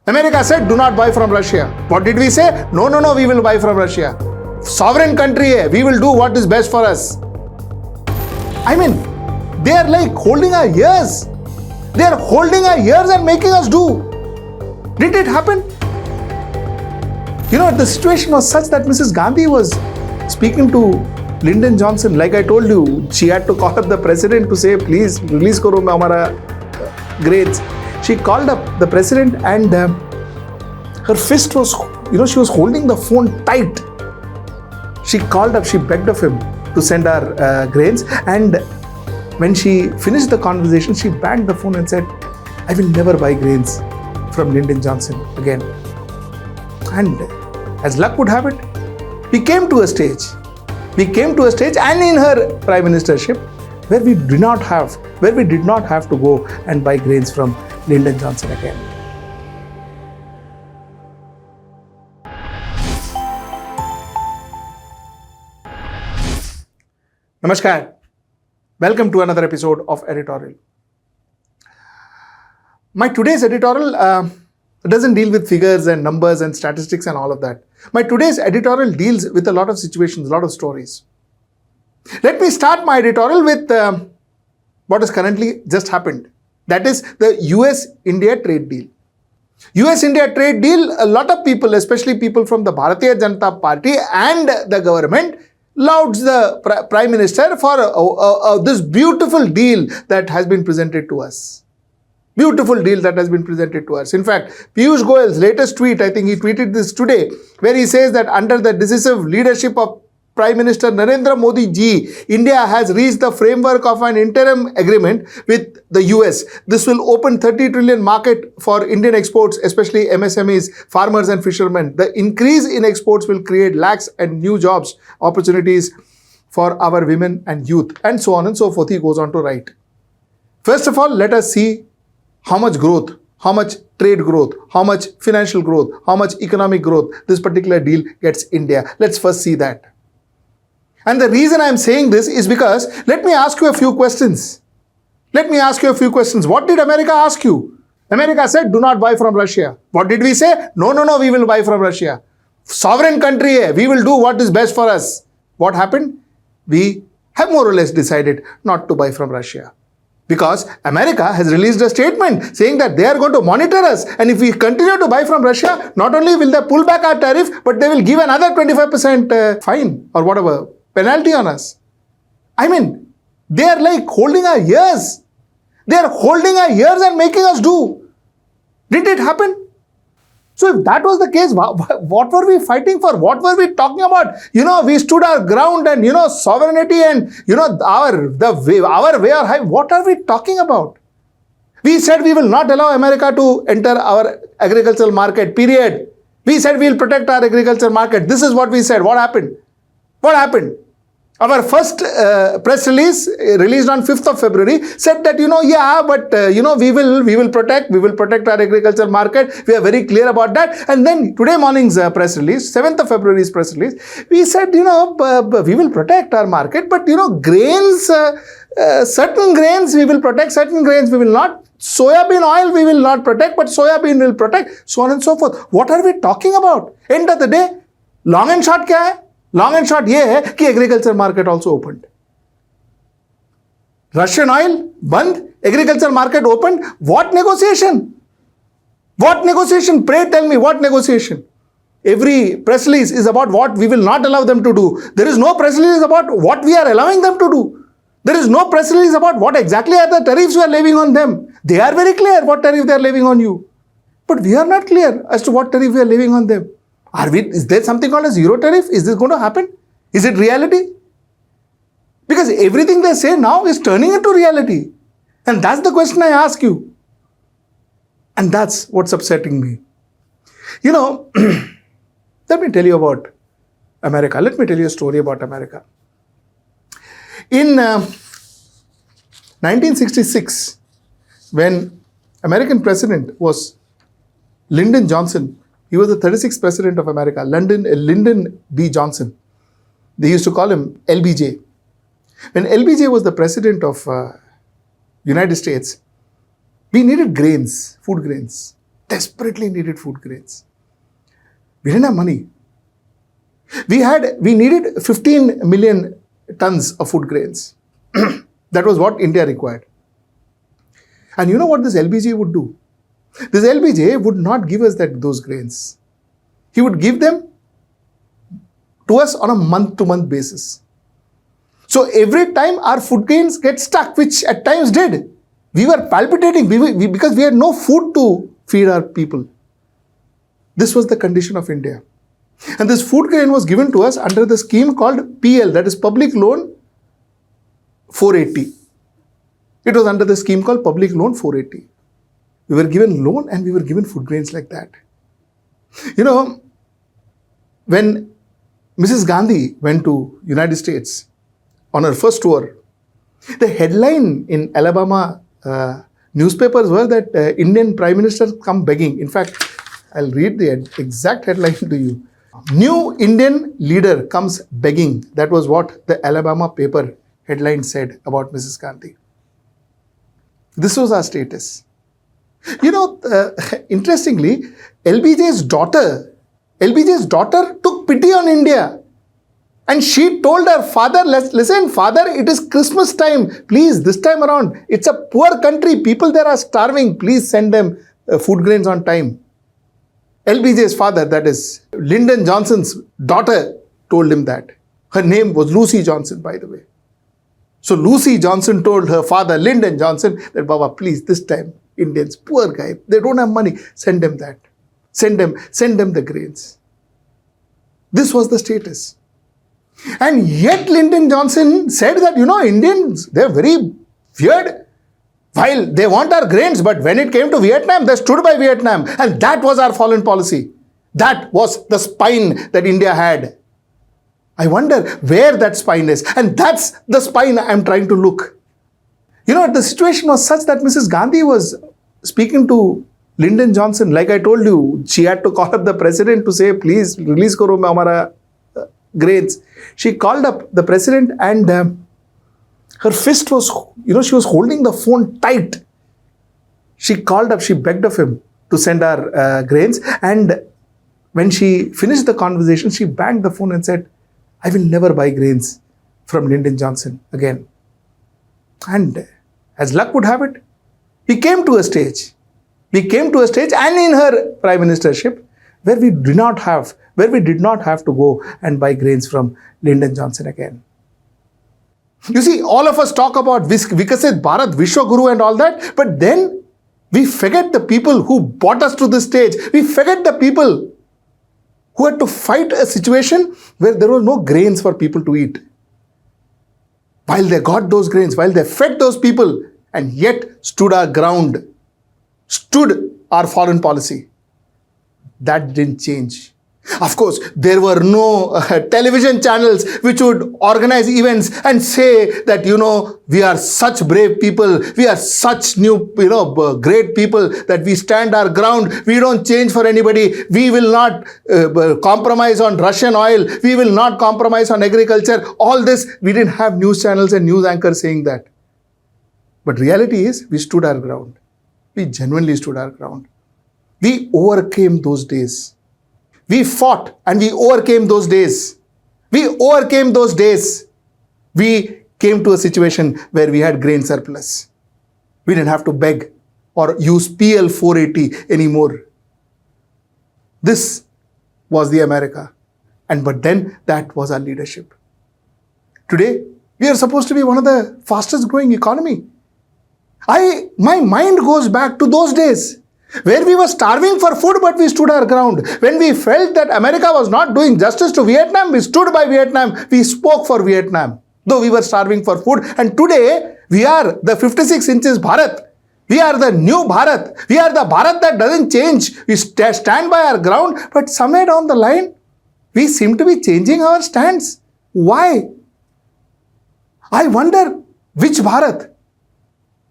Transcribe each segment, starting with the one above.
America said, do not buy from Russia. What did we say? No, we will buy from Russia. Sovereign country hai, we will do what is best for us. I mean, they are like holding our ears. They are holding our ears and making us do. Did it happen? The situation was such that Mrs. Gandhi was speaking to Lyndon Johnson. Like I told you, she had to call up the president to say, please, release karo hamara grades. She called up the president and her fist was, she was holding the phone tight. She called up, she begged of him to send her grains. And when she finished the conversation, she banged the phone and said, I will never buy grains from Lyndon Johnson again. And as luck would have it, we came to a stage and in her prime ministership where we did not have to go and buy grains from Lyndon Johnson again. Namaskar. Welcome to another episode of Editorial. My today's editorial doesn't deal with figures and numbers and statistics and all of that. My today's editorial deals with a lot of situations, a lot of stories. Let me start my editorial with what has currently just happened. That is the US-India trade deal. US-India trade deal, a lot of people, especially people from the Bharatiya Janata Party and the government, lauds the Prime Minister for this beautiful deal that has been presented to us. Beautiful deal that has been presented to us. In fact, Piyush Goyal's latest tweet, I think he tweeted this today, where he says that under the decisive leadership of Prime Minister Narendra Modi ji, India has reached the framework of an interim agreement with the US. This will open 30 trillion market for Indian exports, especially MSMEs, farmers and fishermen. The increase in exports will create lakhs and new jobs, opportunities for our women and youth, and so on and so forth. He goes on to write. First of all, let us see how much growth, how much trade growth, how much financial growth, how much economic growth this particular deal gets India. Let's first see that. And the reason I'm saying this is because, let me ask you a few questions. What did America ask you? America said, do not buy from Russia. What did we say? No, we will buy from Russia. Sovereign country hai, we will do what is best for us. What happened? We have more or less decided not to buy from Russia. Because America has released a statement saying that they are going to monitor us. And if we continue to buy from Russia, not only will they pull back our tariff, but they will give another 25% fine or whatever, penalty on us. I mean, they are like holding our ears. They are holding our ears and making us do. Did it happen? So if that was the case, what were we fighting for? What were we talking about? We stood our ground and, sovereignty and, our way or high. What are we talking about? We said we will not allow America to enter our agricultural market, period. We said we will protect our agricultural market. This is what we said. What happened? Our first press release released on 5th of February said that, we will protect our agricultural market. We are very clear about that. And then today morning's press release, 7th of February's press release, we said, we will protect our market, but, grains, certain grains we will protect, certain grains we will not. Soybean oil we will not protect, but soybean will protect, so on and so forth. What are we talking about? End of the day, long and short kya hai? Long and short ये है कि agriculture market also opened. Russian oil बंद, agriculture market opened. What negotiation? Pray tell me, what negotiation? Every press release is about what we will not allow them to do. There is no press release about what we are allowing them to do. There is no press release about what exactly are the tariffs we are levying on them. They are very clear what tariff they are levying on you. But we are not clear as to what tariff we are levying on them. Is there something called a zero tariff? Is this going to happen? Is it reality? Because everything they say now is turning into reality. And that's the question I ask you. And that's what's upsetting me. Let me tell you about America. Let me tell you a story about America. In 1966, when American president was Lyndon Johnson, he was the 36th president of America, Lyndon B. Johnson. They used to call him LBJ. When LBJ was the president of United States, we needed grains, food grains, desperately needed food grains. We didn't have money. We needed 15 million tons of food grains. That was what India required. And you know what this LBJ would do? This LBJ would not give us those grains. He would give them to us on a month-to-month basis. So every time our food grains get stuck, which at times did, we were palpitating because we had no food to feed our people. This was the condition of India. And this food grain was given to us under the scheme called PL, that is Public Loan 480. It was under the scheme called Public Loan 480. We were given loan and we were given food grains like that. You know, when Mrs. Gandhi went to United States on her first tour, the headline in Alabama newspapers were that Indian Prime Minister come begging. In fact, I'll read the exact headline to you. New Indian leader comes begging. That was what the Alabama paper headline said about Mrs. Gandhi. This was our status. You know, interestingly, LBJ's daughter took pity on India. And she told her father, listen, father, it is Christmas time. Please, this time around, it's a poor country. People there are starving. Please send them food grains on time. LBJ's father, that is Lyndon Johnson's daughter, told him that. Her name was Lucy Johnson, by the way. So Lucy Johnson told her father, Lyndon Johnson, that Baba, please, this time, Indians, poor guy, they don't have money. Send them that. Send them the grains. This was the status. And yet Lyndon Johnson said that, you know, Indians, they're very weird. While they want our grains, but when it came to Vietnam, they stood by Vietnam. And that was our foreign policy. That was the spine that India had. I wonder where that spine is. And that's the spine I'm trying to look. You know, the situation was such that Mrs. Gandhi was speaking to Lyndon Johnson. Like I told you, she had to call up the president to say, please, release karo hamara grains. She called up the president and her fist was, you know, she was holding the phone tight. She called up, she begged of him to send her grains. And when she finished the conversation, she banged the phone and said, I will never buy grains from Lyndon Johnson again. And as luck would have it, we came to a stage and in her prime ministership where we did not have to go and buy grains from Lyndon Johnson again. You see, all of us talk about Vikasit Bharat, Vishwaguru and all that, but then we forget the people who brought us to this stage. We forget the people who had to fight a situation where there was no grains for people to eat. While they got those grains, while they fed those people, and yet stood our ground, stood our foreign policy. That didn't change. Of course, there were no television channels which would organize events and say that, you know, we are such brave people, we are such great people that we stand our ground, we don't change for anybody, we will not compromise on Russian oil, we will not compromise on agriculture. All this, we didn't have news channels and news anchors saying that. But reality is, we stood our ground. We genuinely stood our ground. We overcame those days. We fought and we overcame those days. We overcame those days. We came to a situation where we had grain surplus. We didn't have to beg or use PL 480 anymore. This was the America. But then that was our leadership. Today, we are supposed to be one of the fastest growing economy. My mind goes back to those days where we were starving for food, but we stood our ground. When we felt that America was not doing justice to Vietnam, we stood by Vietnam. We spoke for Vietnam, though we were starving for food. And today, we are the 56 inches Bharat. We are the new Bharat. We are the Bharat that doesn't change. We stand by our ground, but somewhere down the line, we seem to be changing our stance. Why? I wonder which Bharat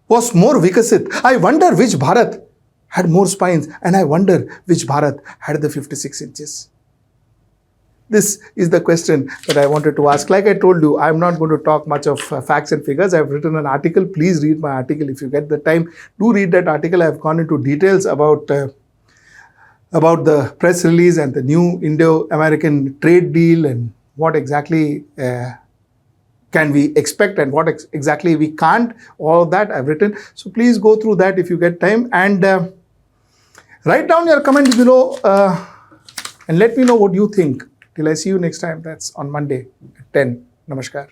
was more Vikasit. I wonder which Bharat had more spines, and I wonder which Bharat had the 56 inches. This is the question that I wanted to ask. Like I told you, I'm not going to talk much of facts and figures. I've written an article. Please read my article if you get the time. Do read that article. I've gone into details about about the press release and the new Indo-American trade deal and what exactly can we expect and what exactly we can't. All of that I've written. So please go through that if you get time, and write down your comments below and let me know what you think. Till I see you next time, that's on Monday at 10. Namaskar.